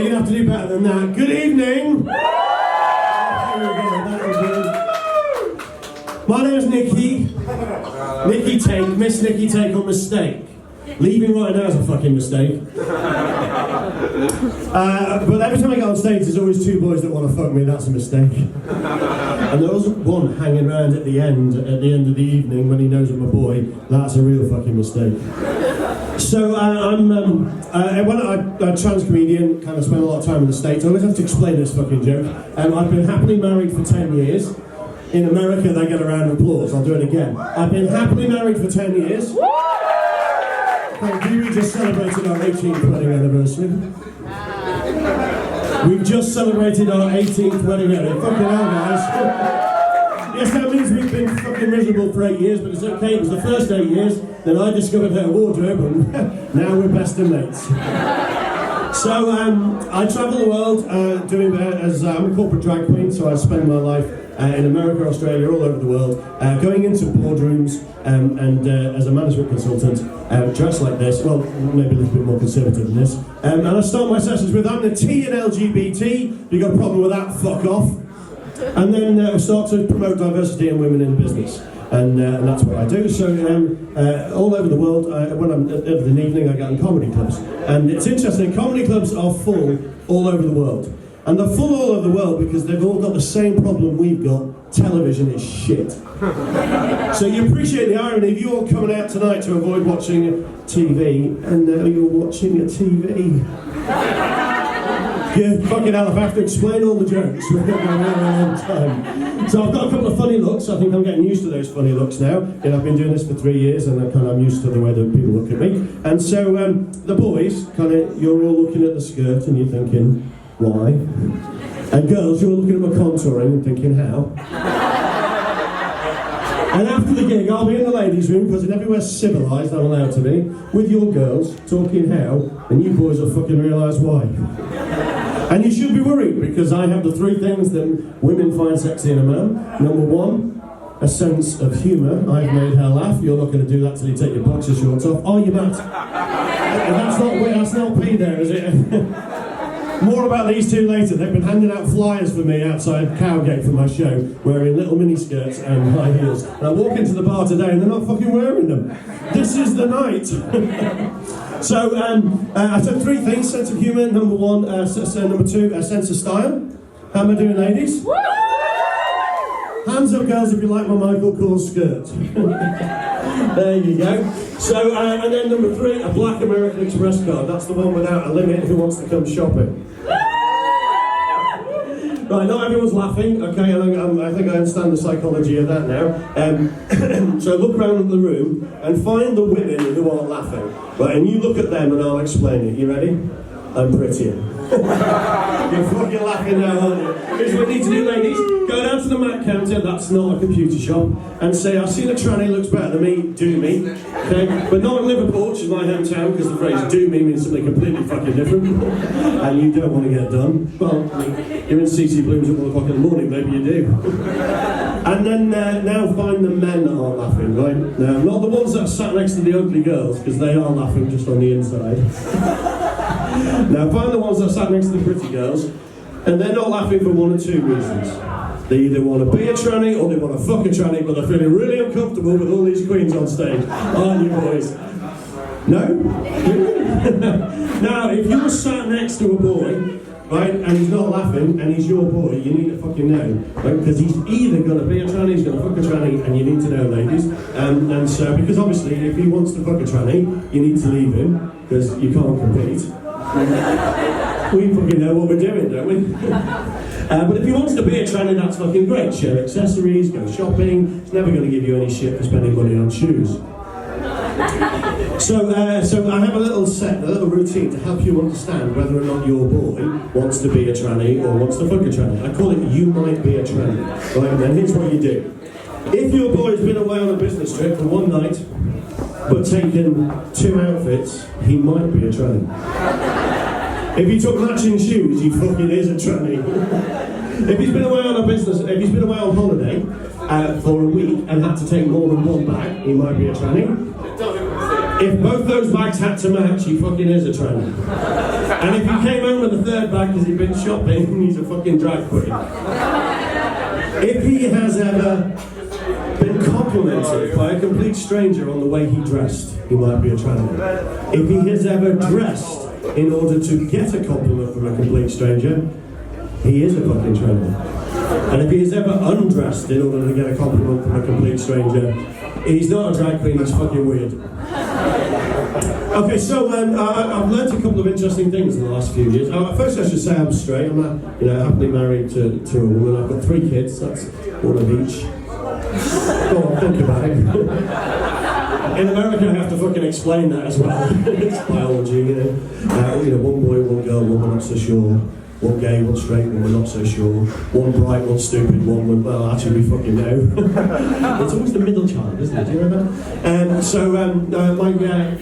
you're gonna have to do better than that. Good evening. My name is Nicci Take, Miss Nicci Take on Mistake. Leaving right now is a fucking mistake. But every time I get on stage, there's always two boys that want to fuck me. That's a mistake. And there was one hanging around at the end of the evening when he knows I'm a boy. That's a real fucking mistake. So I'm a trans comedian, kind of spend a lot of time in the States. I always have to explain this fucking joke. I've been happily married for 10 years. In America, they get a round of applause. I'll do it again. I've been happily married for 10 years. Thank you. We just celebrated our 18th wedding anniversary. We've just celebrated our 18th wedding anniversary. Fucking hell, guys. Yes, that means we've been fucking miserable for 8 years, but it's okay. It was the first 8 years, then I discovered her wardrobe, and now we're best of mates. So I travel the world doing as I'm a corporate drag queen, so I spend my life in America, Australia, all over the world, going into boardrooms and as a management consultant, dressed like this, well, maybe a little bit more conservative than this. And I start my sessions with, I'm the T in LGBT, if you got a problem with that, fuck off. And then I start to promote diversity and women in business. And that's what I do. So all over the world, when I'm over the evening, I get in comedy clubs. And it's interesting, comedy clubs are full all over the world. And they're full all over the world because they've all got the same problem we've got. Television is shit. So you appreciate the irony of you all coming out tonight to avoid watching TV, and now you're watching a TV. Yeah, fucking hell, if I have to explain all the jokes, we're going to go a long time. So I've got a couple of funny looks. I think I'm getting used to those funny looks now. And I've been doing this for 3 years, and I'm used to the way that people look at me. And so the boys, you're all looking at the skirt and you're thinking, why? And girls, you're looking at my contouring and thinking, how? And after the gig, I'll be in the ladies' room, because in everywhere civilised I'm allowed to be, with your girls, talking how, and you boys will fucking realise why. And you should be worried, because I have the 3 things that women find sexy in a man. Number 1, a sense of humour. I've made her laugh. You're not going to do that till you take your boxer shorts off. Oh, you're mad. That's not P there, is it? More about these 2 later. They've been handing out flyers for me outside Cowgate for my show, wearing little mini skirts and high heels. And I walk into the bar today and they're not fucking wearing them. This is the night. So I said 3 things: sense of humour, number 1, number 2, a sense of style. How am I doing, ladies? Hands up, girls, if you like my Michael Kors skirt. There you go. So, and then number 3, a black American Express card. That's the one without a limit. Who wants to come shopping? Right, not everyone's laughing, okay, and I think I understand the psychology of that now. So look around the room and find the women who aren't laughing. Right, and you look at them and I'll explain it. You ready? I'm prettier. You're fucking laughing now, aren't you? Here's what you need to do, ladies. Go down to the Mac counter, that's not a computer shop, and say, I've seen a tranny looks better than me, do me. Okay? But not in Liverpool, which is my hometown, because the phrase do me means something completely fucking different. And you don't want to get done. Well, you're in CC Blooms at 1 o'clock in the morning, maybe you do. And then now find the men that aren't laughing, right? Now, not the ones that are sat next to the ugly girls, because they are laughing just on the inside. Now find the ones that are sat next to the pretty girls, and they're not laughing for 1 or 2 reasons. They either want to be a tranny or they want to fuck a tranny, but they're feeling really uncomfortable with all these queens on stage. Aren't you, boys? No? Now, if you're sat next to a boy, right, and he's not laughing, and he's your boy, you need to fucking know, right? Because he's either going to be a tranny, he's going to fuck a tranny, and you need to know, ladies. And so, because obviously, if he wants to fuck a tranny, you need to leave him, because you can't compete. We fucking know what we're doing, don't we? But if he wants to be a tranny, that's fucking great. Share accessories, go shopping. It's never going to give you any shit for spending money on shoes. So I have a little routine to help you understand whether or not your boy wants to be a tranny or wants to fuck a tranny. I call it "you might be a tranny." Right, and then here's what you do. If your boy's been away on a business trip for 1 night, but taken 2 outfits, he might be a tranny. If he took matching shoes, he fucking is a tranny. If he's been away on holiday for a week and had to take more than 1 bag, he might be a tranny. If both those bags had to match, he fucking is a trainer. And if he came home with a third bag because he'd been shopping, he's a fucking drag queen. If he has ever been complimented by a complete stranger on the way he dressed, he might be a trainer. If he has ever dressed in order to get a compliment from a complete stranger, he is a fucking trainer. And if he has ever undressed in order to get a compliment from a complete stranger, he's not a drag queen, he's fucking weird. Okay, so I've learned a couple of interesting things in the last few years. First, I should say I'm straight. I'm happily married to a woman. I've got 3 kids. That's one of each. Go on, think about it. In America, I have to fucking explain that as well. It's biology, you know. One boy, one girl, one we're not so sure. One gay, one straight, one we're not so sure. One bright, one stupid, one well, actually we fucking know. It's always the middle child, isn't it? Do you know that?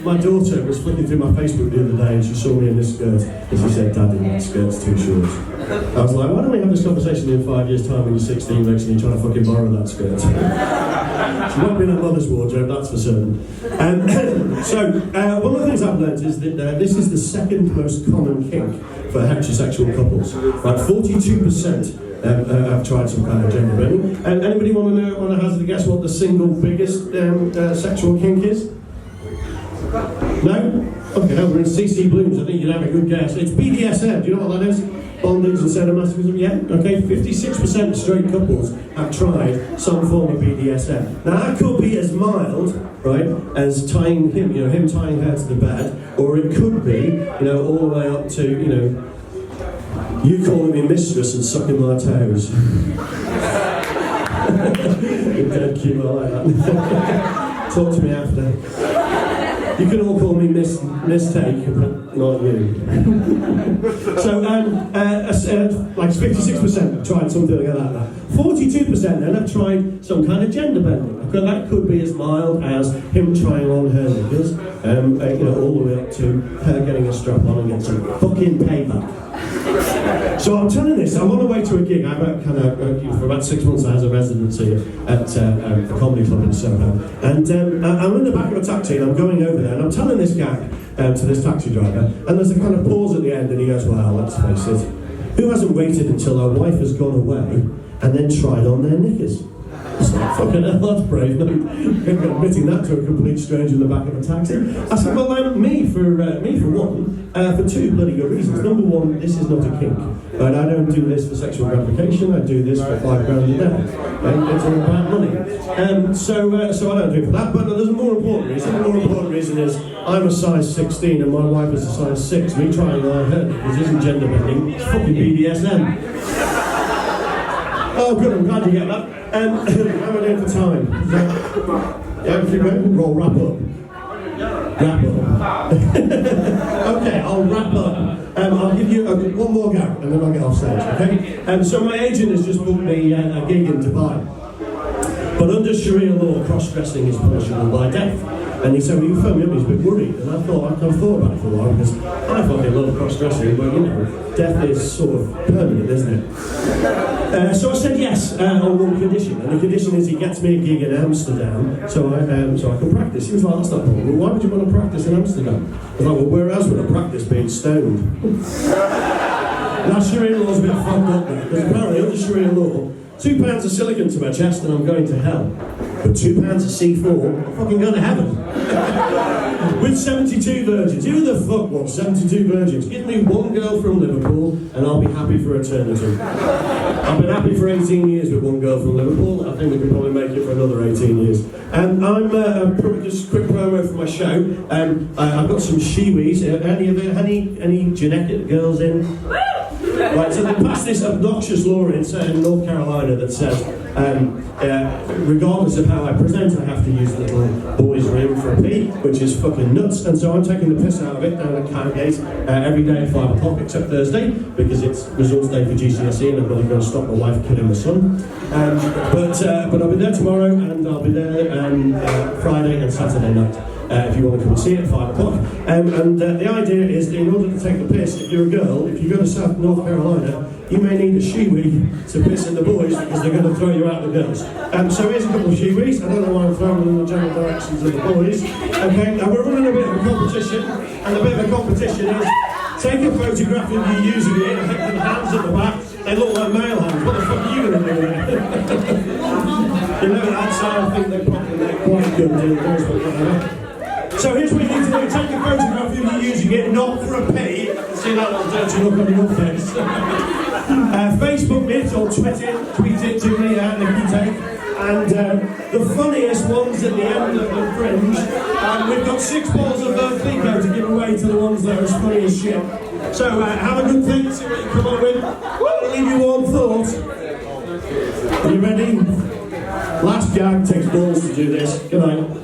My daughter was flicking through my Facebook the other day and she saw me in this skirt and she said, "Daddy, that skirt's too short." I was like, why don't we have this conversation in 5 years' time when you're 16, Rex, and you're trying to fucking borrow that skirt? She won't be in her mother's wardrobe, that's for certain. One of the things I've learned is that this is the second most common kink for heterosexual couples. Like 42% have tried some kind of gender bending. Anybody want to hazard a guess what the single biggest sexual kink is? No? Okay, no, we're in CC Blooms. I think you'd have a good guess. It's BDSM. Do you know what that is? Bondage and sadomasochism? Yeah? Okay, 56% of straight couples have tried some form of BDSM. Now that could be as mild, right, as tying him, him tying her to the bed, or it could be, all the way up to, you calling me mistress and sucking my toes. You're dead cute, I like that. Talk to me after. You can all call me Miss Take, but not you. So, like 56% have tried something like that. 42% then have tried some kind of gender bending. Okay, that could be as mild as him trying on her knickers, all the way up to her getting a strap on and getting some fucking payback. So I'm telling this, I'm on the way to a gig. For about 6 months I was a residency at a comedy club in Soho. And I'm in the back of a taxi and I'm going over there and I'm telling this gag to this taxi driver, and there's a kind of pause at the end and he goes, well, let's face it, who hasn't waited until their wife has gone away and then tried on their knickers? It's like, fucking hell, that's brave. Admitting that to a complete stranger in the back of a taxi. I said, well, me for one, for 2 bloody good reasons. Number one, this is not a kink. Right? I don't do this for sexual gratification. I do this for £5 grand a day. Right? It's all about money. So I don't do it for that. But there's a more important reason. The more important reason is I'm a size 16 and my wife is a size 6. Me trying on her knickers isn't gender bending. It's fucking BDSM. Oh, good. I'm glad you get that. How am I doing for time? Everything good? We'll wrap up. Wrap up. Okay, I'll wrap up. I'll give you one more go, and then I'll get off stage, okay? So my agent has just booked me a gig in Dubai. But under Sharia law, cross-dressing is punishable by death. And he said, well, you phoned me up, he's a bit worried. And I've thought about it for a while, because I fucking love cross-dressing, but death is sort of permanent, isn't it? So I said yes, on one condition. And the condition is he gets me a gig in Amsterdam, so I can practice. He was like, that's not problem. Well, why would you want to practice in Amsterdam? I was like, well, where else would I practice being stoned? Now, Sharia law's a bit fucked up there, because apparently under Sharia law, 2 pounds of silicon to my chest and I'm going to hell. But 2 pounds of C4, I'm fucking going to heaven. With 72 virgins. Who the fuck wants 72 virgins? Give me one girl from Liverpool and I'll be happy for eternity. I've been happy for 18 years with one girl from Liverpool. I think we can probably make it for another 18 years. And I'm just a quick promo for my show. I've got some shiwis. Any genetic girls in? Right, so they passed this obnoxious law in North Carolina that says, regardless of how I present, I have to use the little boy's room for a pee, which is fucking nuts. And so I'm taking the piss out of it down at Cowgate every day at 5 o'clock, except Thursday, because it's results day for GCSE and I'm really going to stop my wife killing my son. But I'll be there tomorrow and I'll be there Friday and Saturday night. if you want to come and see it at 5 o'clock. The idea is that in order to take the piss, if you're a girl, if you go to South North Carolina, you may need a shiwi to piss in the boys because they're going to throw you out the girls. So here's a couple of shiwis. I don't know why I'm throwing them in the general directions of the boys. Okay, and we're running a bit of a competition, and the bit of a competition is take a photograph of you using it and have the hands at the back. They look like male hands. What the fuck are you going to do there? You know, that's how I think they're quite good in the boys, but whatever. So here's what you need to do. Take a photograph of you using it, not for a pee. See that little dirty look on your face. Facebook me it or tweet it to me at Nicci Take. And the funniest ones at the end of the fringe, we've got 6 balls of Pico to give away to the ones that are as funny as shit. So have a good think, see what you come up with. I'll leave you one thought. Are you ready? Last gag takes balls to do this. Good night.